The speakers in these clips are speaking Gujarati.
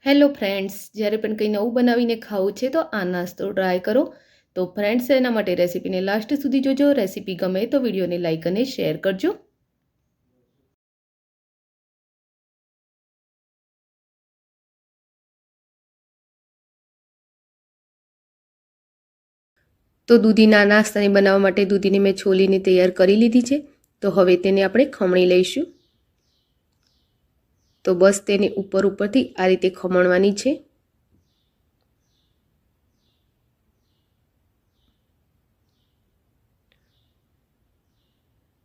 હેલો ફ્રેન્ડ્સ, જ્યારે પણ કંઈ નવું બનાવીને ખાવું છે તો આ નાસ્તો ટ્રાય કરો. તો ફ્રેન્ડ્સ, એના માટે રેસીપીને લાસ્ટ સુધી જોજો. રેસીપી ગમે તો વિડીયોને લાઇક અને શેર કરજો. તો દૂધીના નાસ્તાને બનાવવા માટે દૂધીને મેં છોલીને તૈયાર કરી લીધી છે. તો હવે તેને આપણે ખમણી લઈશું. તો બસ તેને ઉપરથી આ રીતે ખમણવાની છે.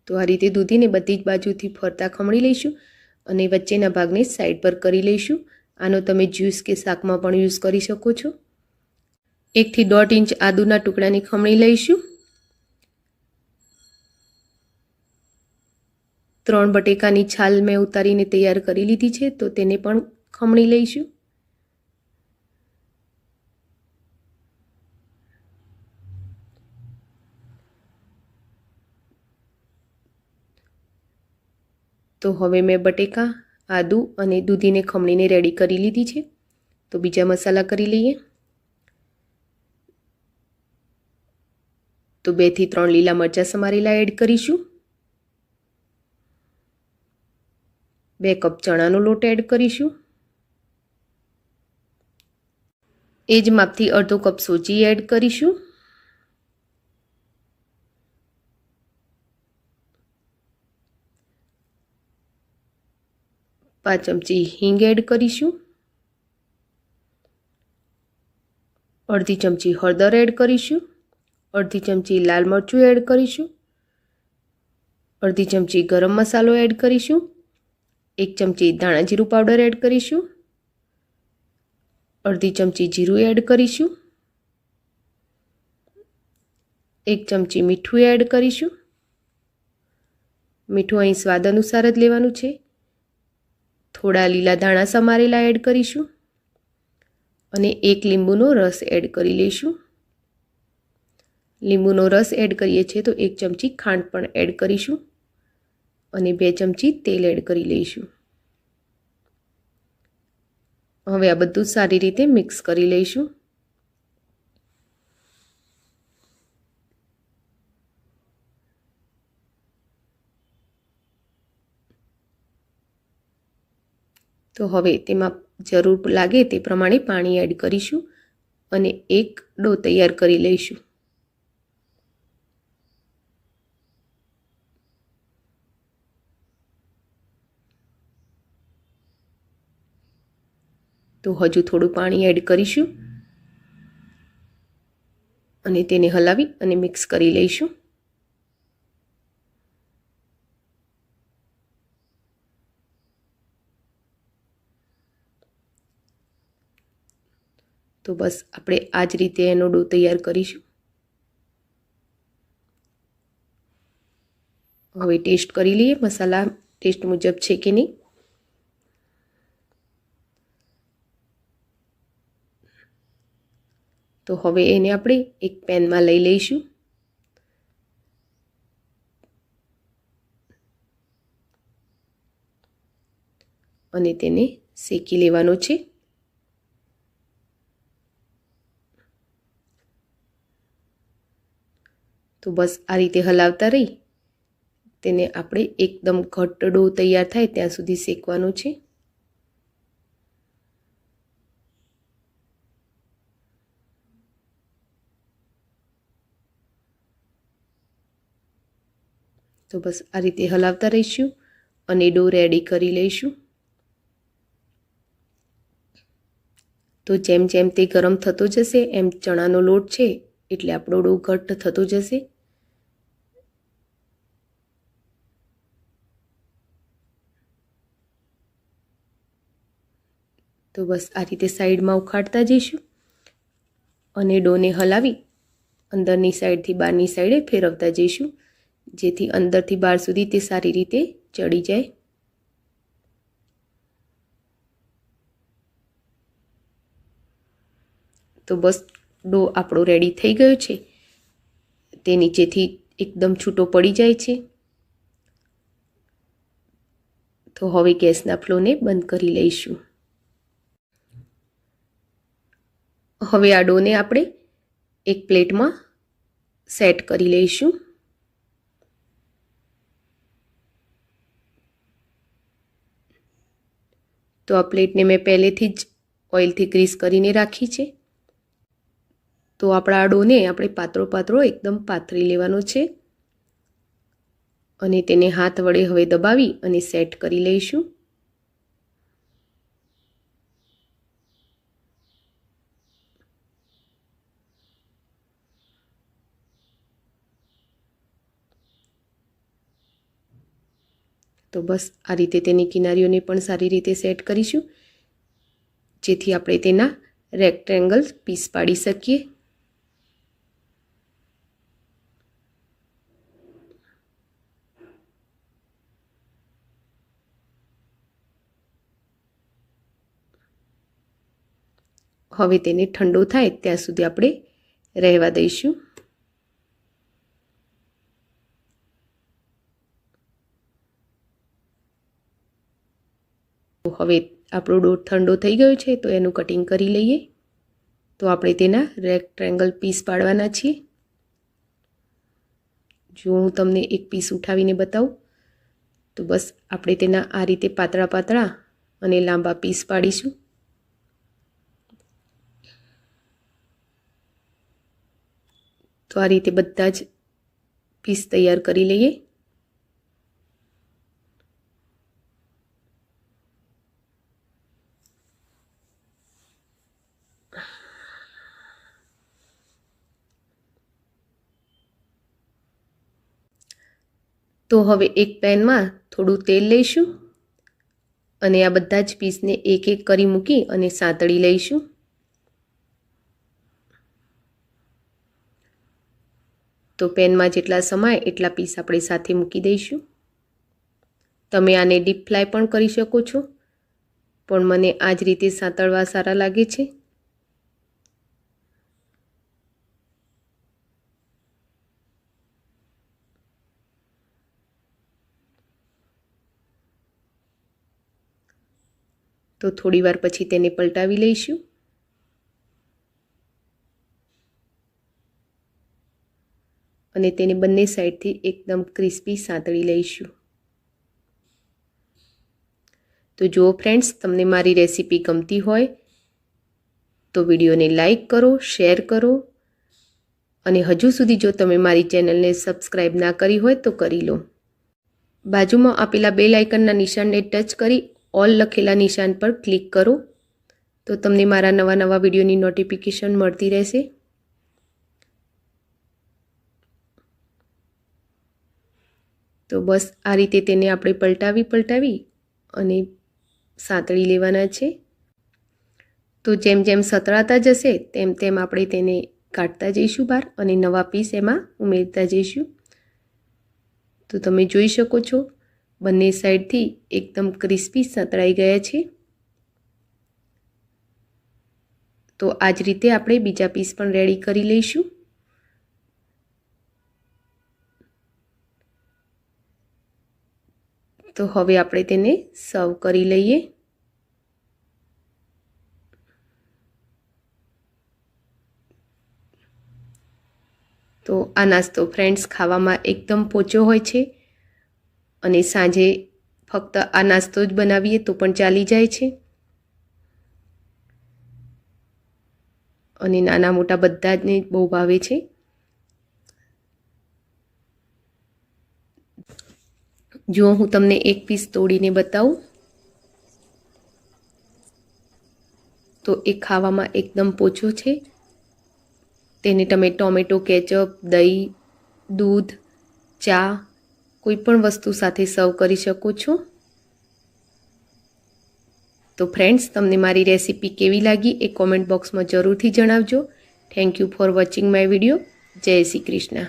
તો આ રીતે દૂધીને બધી જ બાજુથી ફરતા ખમણી લઈશું અને વચ્ચેના ભાગને સાઈડ પર કરી લઈશું. આનો તમે જ્યુસ કે શાકમાં પણ યુઝ કરી શકો છો. 1 થી 1.5 ઇંચ આદુના ટુકડાની ખમણી લઈશું. 3 બટેકાની છાલ મેં ઉતારીને તૈયાર કરી લીધી છે, તો તેને પણ ખમણી લઈશું. તો હવે મેં બટેકા, આદુ અને દૂધીને ખમણીને રેડી કરી લીધી છે. તો બીજા મસાલા કરી લઈએ. તો 2 થી 3 લીલા મરચાં સમારેલા એડ કરીશું. 2 કપ ચણાનો લોટ એડ કરીશું. એ જ માપથી અડધો કપ સોજી એડ કરીશું. 5 ચમચી હિંગ એડ કરીશું. અડધી ચમચી હળદર એડ કરીશું. અડધી ચમચી લાલ મરચું એડ કરીશું. અડધી ચમચી ગરમ મસાલો એડ કરીશું. 1 ચમચી ધાણા જીરું પાવડર એડ કરીશું. અડધી ચમચી જીરું એડ કરીશું. 1 ચમચી મીઠું એડ કરીશું. મીઠું અહીં સ્વાદ અનુસાર જ લેવાનું છે. થોડા લીલા ધાણા સમારેલા એડ કરીશું અને 1 લીંબુનો રસ એડ કરી લઈશું. લીંબુનો રસ એડ કરીએ છીએ તો 1 ચમચી ખાંડ પણ એડ કરીશું અને 2 ચમચી તેલ એડ કરી લઈશું. હવે આ બધું સારી રીતે મિક્સ કરી લઈશું. તો હવે તેમાં જરૂર લાગે તે પ્રમાણે પાણી એડ કરીશું અને એક ડો તૈયાર કરી લઈશું. તો હજુ થોડું પાણી એડ કરીશું અને તેને હલાવી અને મિક્સ કરી લઈશું. તો બસ આપણે આ જ રીતે એનો ડો તૈયાર કરીશું. હવે ટેસ્ટ કરી લઈએ મસાલા ટેસ્ટ મુજબ છે કે નહીં. તો હવે એને આપણે એક પેનમાં લઈ લઈશું. અને તેને શેકી લેવાનો છે. તો બસ આ રીતે હલાવતા રહી તેને આપણે એકદમ ઘટ્ટ ડો તૈયાર થાય ત્યાં સુધી શેકવાનો છે. તો બસ આ રીતે હલાવતા રહીશું અને ડો રેડી કરી લઈશું. તો જેમ જેમ તે ગરમ થતો જશે એમ ચણાનો લોટ છે એટલે આપણો ડો ઘટ્ટ થતો જશે. તો બસ આ રીતે સાઈડમાં ઉખાડતા જઈશું અને ડોને હલાવી અંદરની સાઈડથી બહારની સાઈડે ફેરવતા જઈશું, જેથી અંદરથી બહાર સુધી તે સારી રીતે ચડી જાય. તો બસ ડો આપણો રેડી થઈ ગયો છે. તે નીચેથી એકદમ છૂટો પડી જાય છે. તો હવે ગેસના ફ્લેમને બંધ કરી લઈશું. હવે આ ડોને આપણે એક પ્લેટમાં સેટ કરી લઈશું. તો આ પ્લેટને મેં પહેલેથી જ ઓઇલથી ગ્રીસ કરીને રાખી છે. તો આપણા આ ડોને આપણે પાતળો એકદમ પાથરી લેવાનો છે અને તેને હાથ વડે હવે દબાવી અને સેટ કરી લઈશું. તો બસ આ રીતે તેની કિનારીઓને પણ સારી રીતે સેટ કરીશું, જેથી આપણે તેના રેક્ટેંગલ પીસ પાડી શકીએ. હવે તેને ઠંડો થાય ત્યાં સુધી આપણે રહેવા દઈશું. હવે આપણો ડો ઠંડો થઈ ગયો છે, તો એનું કટિંગ કરી લઈએ. તો આપણે તેના રેક્ટેંગલ પીસ પાડવાના છીએ. જો હું તમને એક પીસ ઉઠાવીને બતાવું, તો બસ આપણે તેના આ રીતે પાતળા અને લાંબા પીસ પાડીશું. તો આ રીતે બધા જ પીસ તૈયાર કરી લઈએ. તો હવે એક પેનમાં થોડું તેલ લઈશું અને આ બધા જ પીસને એક એક કરી મૂકી અને સાંતળી લઈશું. તો પેનમાં જેટલા સમાય એટલા પીસ આપણે સાથે મૂકી દઈશું. તમે આને ડીપ ફ્રાય પણ કરી શકો છો, પણ મને આ જ રીતે સાંતળવા સારા લાગે છે. તો થોડી વાર પછી તેને પલટાવી લઈશું. અને તેને બંને સાઈડથી એકદમ ક્રિસ્પી સાંતળી લઈશું. તો જુઓ ફ્રેન્ડ્સ, તમને મારી રેસીપી ગમતી હોય તો વિડીયોને લાઈક કરો, શેર કરો અને હજુ સુધી જો તમે મારી ચેનલને સબસ્ક્રાઈબ ના કરી હોય તો કરી લો. બાજુમાં આપેલા બેલ આઇકનના નિશાનને ટચ કરી ઓલ લખેલા નિશાન પર ક્લિક કરો, તો તમને મારા નવા વિડીયોની નોટિફિકેશન મળતી રહેશે. તો બસ આ રીતે તેને આપણે પલટાવી અને સાંતળી લેવાના છે. તો જેમ જેમ સતળાતા જશે તેમ આપણે તેને કાઢતા જઈશું બહાર અને નવા પીસ એમાં ઉમેરતા જઈશું. તો તમે જોઈ શકો છો, બંને સાઈડથી એકદમ ક્રિસ્પી સતળાઈ ગયા છે. તો આ જ રીતે આપણે બીજા પીસ પણ રેડી કરી લઈશું. તો હવે આપણે તેને સર્વ કરી લઈએ. તો આ નાસ્તો ફ્રેન્ડ્સ ખાવામાં એકદમ પોચો હોય છે અને સાંજે ફક્ત આ નાસ્તો જ બનાવીએ તો પણ ચાલી જાય છે. અને નાના મોટા બધા જ ને બહુ ભાવે છે. જો હું તમને એક પીસ તોડીને બતાવું, તો એ ખાવામાં એકદમ પોચો છે. તેને તમે ટોમેટો કેચઅપ, દહીં, દૂધ, ચા કોઈ પણ વસ્તુ સાથે સર્વ કરી શકો છો. તો ફ્રેન્ડ્સ, તમને મારી રેસીપી કેવી લાગી એ કોમેન્ટ બોક્સમાં જરૂરથી જણાવજો. Thank you for watching my video. જય શ્રી કૃષ્ણ.